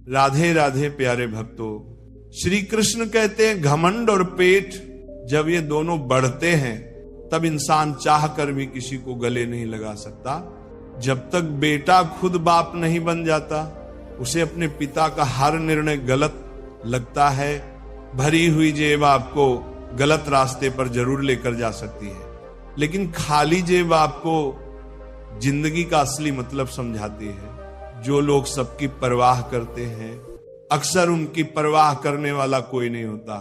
राधे राधे प्यारे भक्तों, श्री कृष्ण कहते हैं घमंड और पेट जब ये दोनों बढ़ते हैं तब इंसान चाह कर भी किसी को गले नहीं लगा सकता। जब तक बेटा खुद बाप नहीं बन जाता उसे अपने पिता का हर निर्णय गलत लगता है। भरी हुई जेब आपको गलत रास्ते पर जरूर लेकर जा सकती है, लेकिन खाली जेब आपको जिंदगी का असली मतलब समझाती है। जो लोग सबकी परवाह करते हैं अक्सर उनकी परवाह करने वाला कोई नहीं होता।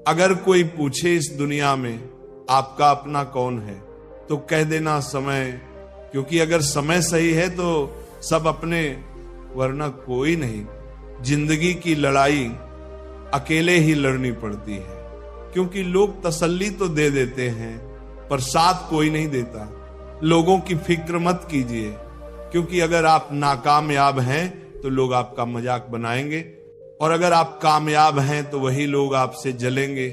अगर कोई पूछे इस दुनिया में आपका अपना कौन है तो कह देना समय, क्योंकि अगर समय सही है तो सब अपने, वरना कोई नहीं। जिंदगी की लड़ाई अकेले ही लड़नी पड़ती है, क्योंकि लोग तसल्ली तो दे देते हैं पर साथ कोई नहीं देता। लोगों की फिक्र मत कीजिए, क्योंकि अगर आप नाकामयाब हैं तो लोग आपका मजाक बनाएंगे, और अगर आप कामयाब हैं तो वही लोग आपसे जलेंगे।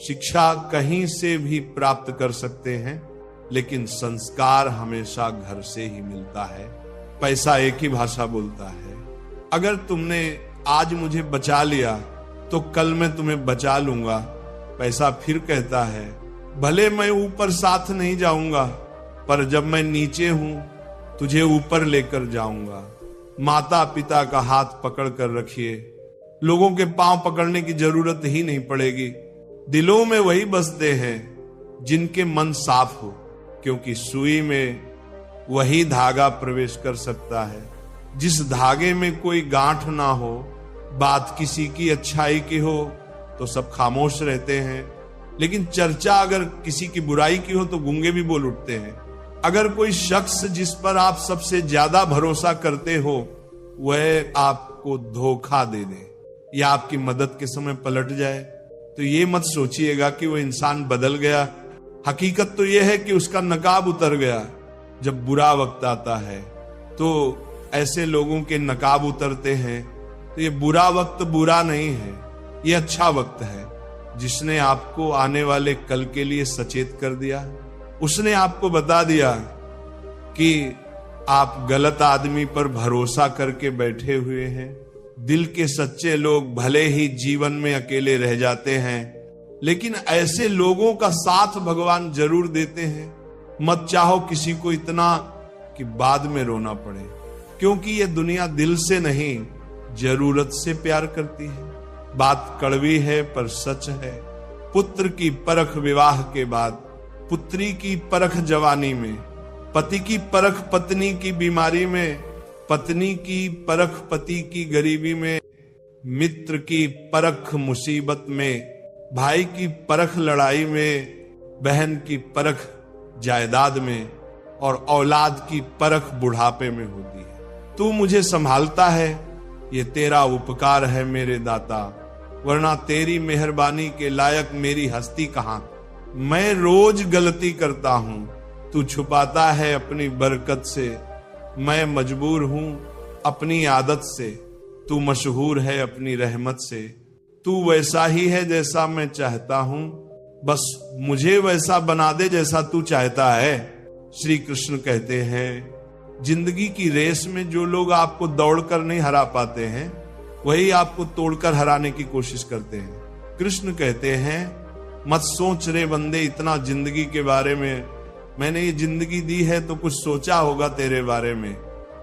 शिक्षा कहीं से भी प्राप्त कर सकते हैं, लेकिन संस्कार हमेशा घर से ही मिलता है। पैसा एक ही भाषा बोलता है। अगर तुमने आज मुझे बचा लिया तो कल मैं तुम्हें बचा लूंगा। पैसा फिर कहता है भले मैं ऊपर साथ नहीं जाऊंगा, पर जब मैं नीचे हूं तुझे ऊपर लेकर जाऊंगा। माता पिता का हाथ पकड़ कर रखिए, लोगों के पांव पकड़ने की जरूरत ही नहीं पड़ेगी। दिलों में वही बसते हैं जिनके मन साफ हो, क्योंकि सुई में वही धागा प्रवेश कर सकता है जिस धागे में कोई गांठ ना हो। बात किसी की अच्छाई की हो तो सब खामोश रहते हैं, लेकिन चर्चा अगर किसी की बुराई की हो तो गूंगे भी बोल उठते हैं। अगर कोई शख्स जिस पर आप सबसे ज्यादा भरोसा करते हो वह आपको धोखा दे दे या आपकी मदद के समय पलट जाए, तो ये मत सोचिएगा कि वो इंसान बदल गया। हकीकत तो यह है कि उसका नकाब उतर गया। जब बुरा वक्त आता है तो ऐसे लोगों के नकाब उतरते हैं, तो ये बुरा वक्त बुरा नहीं है, ये अच्छा वक्त है। जिसने आपको आने वाले कल के लिए सचेत कर दिया, उसने आपको बता दिया कि आप गलत आदमी पर भरोसा करके बैठे हुए हैं। दिल के सच्चे लोग भले ही जीवन में अकेले रह जाते हैं, लेकिन ऐसे लोगों का साथ भगवान जरूर देते हैं। मत चाहो किसी को इतना कि बाद में रोना पड़े, क्योंकि ये दुनिया दिल से नहीं जरूरत से प्यार करती है। बात कड़वी है पर सच है। पुत्र की परख विवाह के बाद, पुत्री की परख जवानी में, पति की परख पत्नी की बीमारी में, पत्नी की परख पति की गरीबी में, मित्र की परख मुसीबत में, भाई की परख लड़ाई में, बहन की परख जायदाद में, और औलाद की परख बुढ़ापे में होती है। तू मुझे संभालता है, ये तेरा उपकार है मेरे दाता, वरना तेरी मेहरबानी के लायक मेरी हस्ती कहां। मैं रोज गलती करता हूं, तू छुपाता है अपनी बरकत से। मैं मजबूर हूं अपनी आदत से, तू मशहूर है अपनी रहमत से। तू वैसा ही है जैसा मैं चाहता हूं, बस मुझे वैसा बना दे जैसा तू चाहता है। श्री कृष्ण कहते हैं जिंदगी की रेस में जो लोग आपको दौड़कर नहीं हरा पाते हैं वही आपको तोड़कर हराने की कोशिश करते हैं। कृष्ण कहते हैं मत सोच रे बंदे इतना जिंदगी के बारे में। मैंने ये जिंदगी दी है तो कुछ सोचा होगा तेरे बारे में।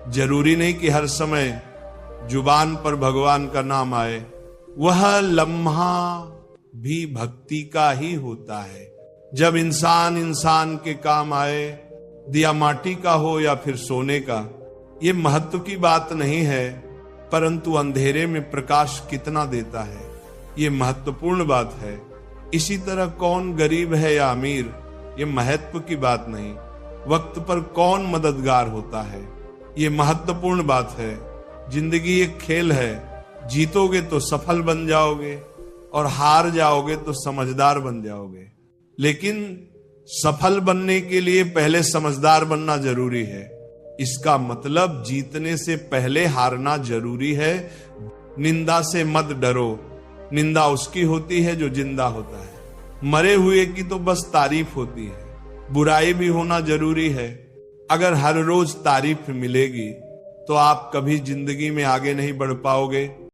जरूरी नहीं कि हर समय जुबान पर भगवान का नाम आए, वह लम्हा भी भक्ति का ही होता है। जब इंसान इंसान के काम आए, दिया माटी का हो या फिर सोने का, ये महत्व की बात नहीं है, परंतु अंधेरे में प्रकाश कितना देता है ये महत्वपूर्ण बात है। इसी तरह कौन गरीब है या अमीर ये महत्व की बात नहीं, वक्त पर कौन मददगार होता है ये महत्वपूर्ण बात है। जिंदगी एक खेल है, जीतोगे तो सफल बन जाओगे और हार जाओगे तो समझदार बन जाओगे। लेकिन सफल बनने के लिए पहले समझदार बनना जरूरी है। इसका मतलब जीतने से पहले हारना जरूरी है। निंदा से मत डरो, निंदा उसकी होती है जो जिंदा होता है। मरे हुए की तो बस तारीफ होती है। बुराई भी होना जरूरी है। अगर हर रोज तारीफ मिलेगी तो आप कभी जिंदगी में आगे नहीं बढ़ पाओगे।